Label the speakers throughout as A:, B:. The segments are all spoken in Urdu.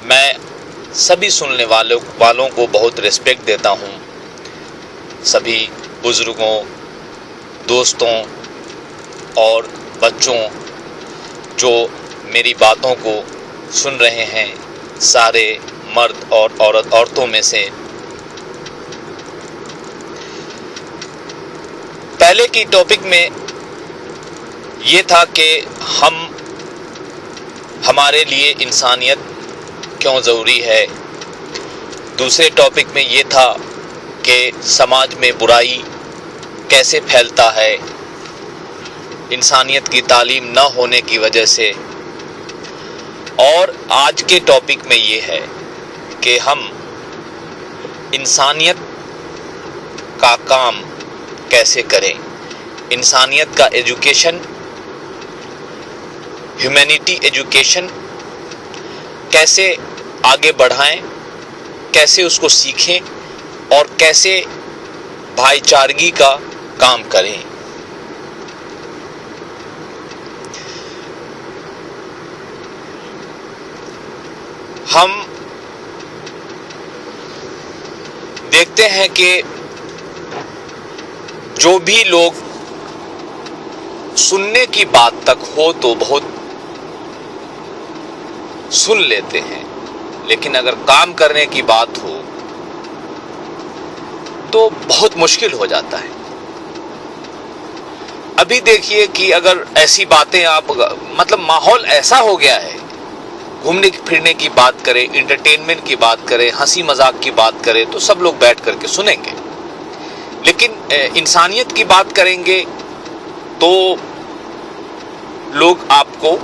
A: میں سبھی سننے والوں کو بہت ریسپیکٹ دیتا ہوں، سبھی بزرگوں، دوستوں اور بچوں جو میری باتوں کو سن رہے ہیں، سارے مرد اور عورتوں میں سے۔ پہلے کی ٹاپک میں یہ تھا کہ ہمارے لیے انسانیت کیوں ضروری ہے۔ دوسرے ٹاپک میں یہ تھا کہ سماج میں برائی کیسے پھیلتا ہے انسانیت کی تعلیم نہ ہونے کی وجہ سے۔ اور آج کے ٹاپک میں یہ ہے کہ ہم انسانیت کا کام کیسے کریں، انسانیت کا ایجوکیشن، ہیومینٹی ایجوکیشن کیسے آگے بڑھائیں، کیسے اس کو سیکھیں اور کیسے بھائی چارگی کا کام کریں۔ ہم دیکھتے ہیں کہ جو بھی لوگ سننے کی بات تک ہو تو بہت سن لیتے ہیں، لیکن اگر کام کرنے کی بات ہو تو بہت مشکل ہو جاتا ہے۔ ابھی دیکھیے کہ اگر ایسی باتیں مطلب ماحول ایسا ہو گیا ہے، گھومنے پھرنے کی بات کریں، انٹرٹینمنٹ کی بات کریں، ہنسی مذاق کی بات کریں تو سب لوگ بیٹھ کر کے سنیں گے، لیکن انسانیت کی بات کریں گے تو لوگ آپ کو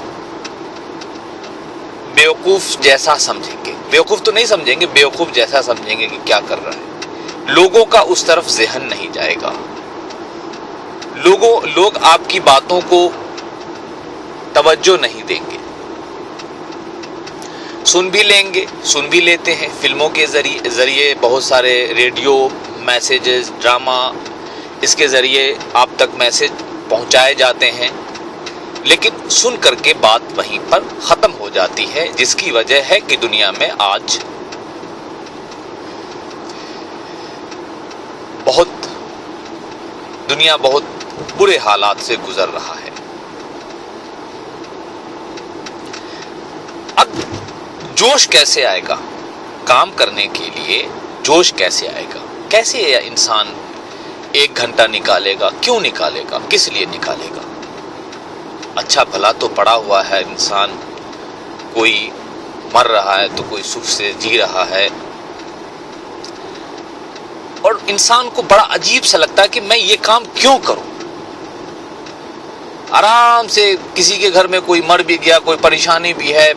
A: بیوقوف جیسا سمجھیں گے۔ بیوقوف تو نہیں سمجھیں گے، بیوقوف جیسا سمجھیں گے کہ کیا کر رہا ہے۔ لوگوں کا اس طرف ذہن نہیں جائے گا۔ لوگ آپ کی باتوں کو توجہ نہیں دیں گے، سن بھی لیں گے، سن بھی لیتے ہیں فلموں کے ذریعے، بہت سارے ریڈیو میسیجز، ڈرامہ، اس کے ذریعے آپ تک میسیج پہنچائے جاتے ہیں، لیکن سن کر کے بات وہیں پر ختم ہو جاتی ہے، جس کی وجہ ہے کہ دنیا میں آج دنیا بہت برے حالات سے گزر رہا ہے۔ اب جوش کیسے آئے گا کام کرنے کے لیے؟ جوش کیسے آئے گا؟ کیسے انسان 1 گھنٹہ نکالے گا؟ کیوں نکالے گا؟ کس لیے نکالے گا؟ اچھا بھلا تو پڑا ہوا ہے انسان، کوئی مر رہا ہے تو کوئی سکھ سے جی رہا ہے، اور انسان کو بڑا عجیب سا لگتا ہے کہ میں یہ کام کیوں کروں۔ آرام سے کسی کے گھر میں کوئی مر بھی گیا، کوئی پریشانی بھی ہے،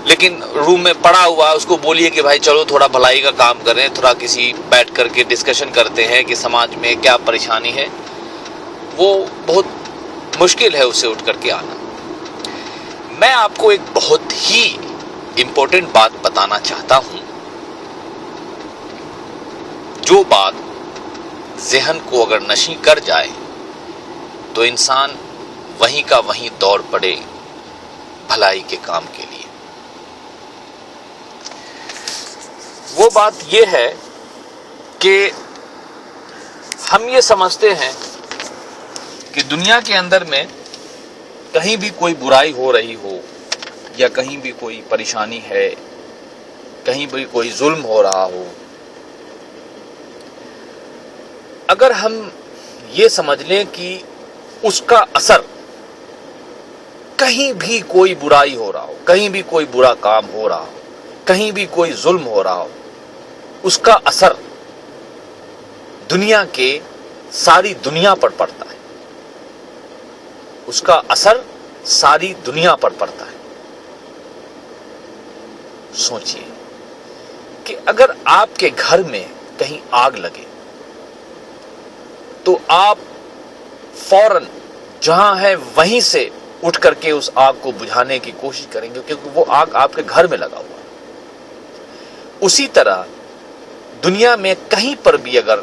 A: لیکن روم میں پڑا ہوا ہے، اس کو بولیے کہ بھائی چلو تھوڑا بھلائی کا کام کریں، تھوڑا کسی بیٹھ کر کے ڈسکشن کرتے ہیں کہ سماج میں کیا پریشانی ہے، وہ بہت مشکل ہے اسے اٹھ کر کے آنا۔ میں آپ کو ایک بہت ہی امپورٹنٹ بات بتانا چاہتا ہوں، جو بات ذہن کو اگر نشیں کر جائے تو انسان وہیں کا وہیں دوڑ پڑے بھلائی کے کام کے لیے۔ وہ بات یہ ہے کہ ہم یہ سمجھتے ہیں کہ دنیا کے اندر میں کہیں بھی کوئی برائی ہو رہی ہو، یا کہیں بھی کوئی پریشانی ہے، کہیں بھی کوئی ظلم ہو رہا ہو، اگر ہم یہ سمجھ لیں کہ اس کا اثر کہیں بھی کوئی برائی ہو رہا ہو، کہیں بھی کوئی برا کام ہو رہا ہو، کہیں بھی کوئی ظلم ہو رہا ہو، اس کا اثر دنیا کے ساری دنیا پر پڑتا ہے، اس کا اثر ساری دنیا پر پڑتا ہے۔ سوچئے کہ اگر آپ کے گھر میں کہیں آگ لگے تو آپ فوراً جہاں ہے وہیں سے اٹھ کر کے اس آگ کو بجھانے کی کوشش کریں گے، کیونکہ وہ آگ آپ کے گھر میں لگا ہوا ہے۔ اسی طرح دنیا میں کہیں پر بھی اگر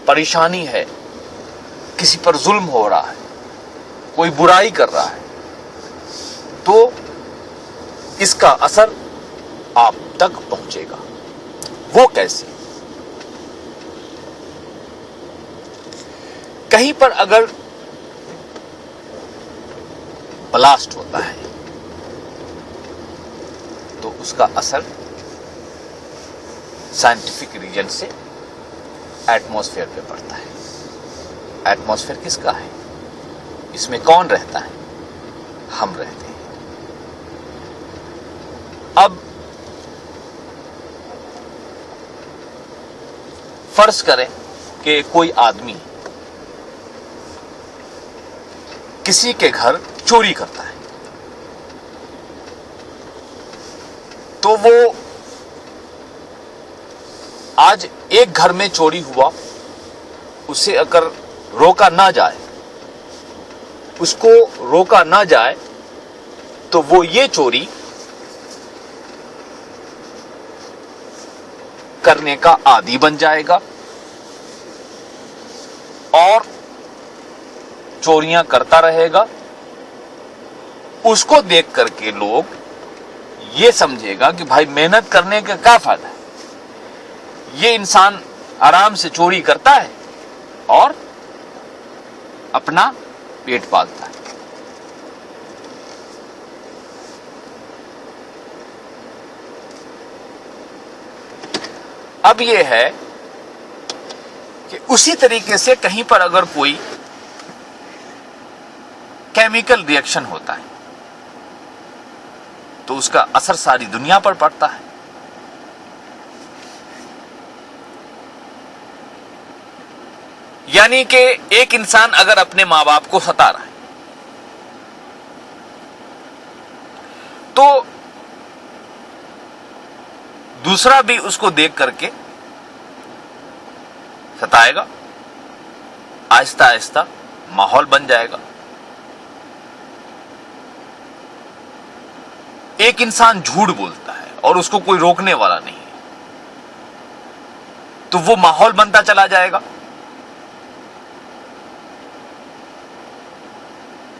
A: پریشانی ہے، کسی پر ظلم ہو رہا ہے، کوئی برائی کر رہا ہے، تو اس کا اثر آپ تک پہنچے گا. وہ کیسے؟ کہیں پر اگر بلاسٹ ہوتا ہے تو اس کا اثر سائنٹیفک ریجن سے ایٹماسفیئر پہ پڑتا ہے. ایٹماسفیئر کس کا ہے؟ اس میں کون رہتا ہے؟ ہم رہتے ہیں. اب فرض کریں کہ کوئی آدمی کسی کے گھر چوری کرتا ہے تو وہ آج ایک گھر میں چوری ہوا, اسے اگر روکا نہ جائے, اس کو روکا نہ جائے تو وہ یہ چوری کرنے کا عادی بن جائے گا اور چوریاں کرتا رہے گا. اس کو دیکھ کر کے لوگ یہ سمجھے گا کہ بھائی محنت کرنے کا کیا فائدہ ہے, یہ انسان آرام سے چوری کرتا ہے اور اپنا پیٹ پالتا ہے. اب یہ ہے کہ اسی طریقے سے کہیں پر اگر کوئی کیمیکل ری ایکشن ہوتا ہے تو اس کا اثر ساری دنیا پر پڑتا ہے. یعنی کہ ایک انسان اگر اپنے ماں باپ کو ستا رہا ہے تو دوسرا بھی اس کو دیکھ کر کے ستائے گا, آہستہ آہستہ ماحول بن جائے گا. ایک انسان جھوٹ بولتا ہے اور اس کو کوئی روکنے والا نہیں ہے تو وہ ماحول بنتا چلا جائے گا.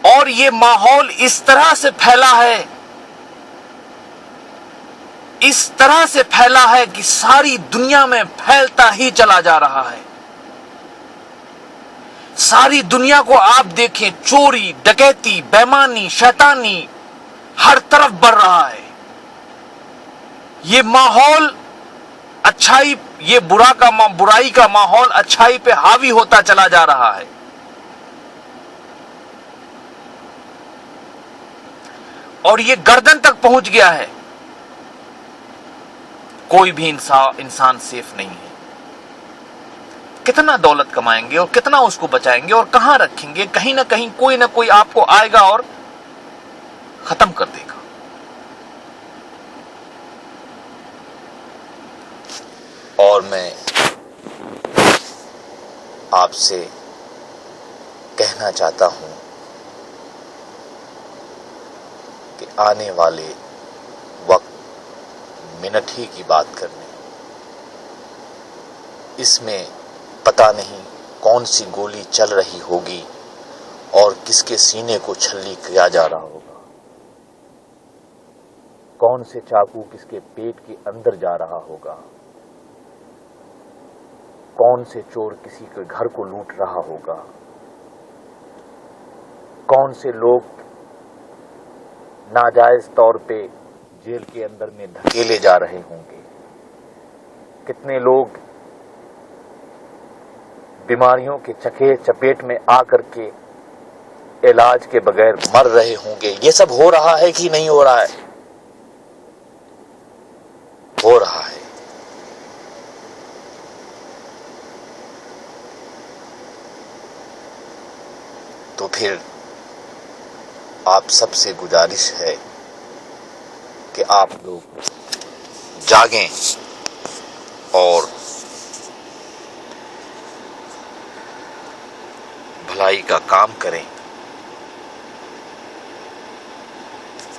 A: اور یہ ماحول اس طرح سے پھیلا ہے, اس طرح سے پھیلا ہے کہ ساری دنیا میں پھیلتا ہی چلا جا رہا ہے. ساری دنیا کو آپ دیکھیں, چوری, ڈکیتی, بےایمانی, شیطانی ہر طرف بڑھ رہا ہے. یہ ماحول اچھائی, یہ برائی کا ماحول اچھائی پہ حاوی ہوتا چلا جا رہا ہے. اور یہ گردن تک پہنچ گیا ہے. کوئی بھی انسان سیف نہیں ہے. کتنا دولت کمائیں گے اور کتنا اس کو بچائیں گے اور کہاں رکھیں گے, کہیں نہ کہیں کوئی نہ کوئی آپ کو آئے گا اور ختم کر دے گا. اور میں آپ سے کہنا چاہتا ہوں کہ آنے والے وقت منٹ ہی کی بات کرنے, اس میں پتہ نہیں کون سی گولی چل رہی ہوگی اور کس کے سینے کو چھلنی کیا جا رہا ہوگا, کون سے چاقو کس کے پیٹ کے اندر جا رہا ہوگا, کون سے چور کسی کے گھر کو لوٹ رہا ہوگا, کون سے لوگ ناجائز طور پہ جیل کے اندر میں دھکیلے جا رہے ہوں گے, کتنے لوگ بیماریوں کے چپیٹ میں آ کر کے علاج کے بغیر مر رہے ہوں گے. یہ سب ہو رہا ہے کہ نہیں ہو رہا ہے؟ ہو رہا ہے. تو پھر آپ سب سے گزارش ہے کہ آپ لوگ جاگیں اور بھلائی کا کام کریں.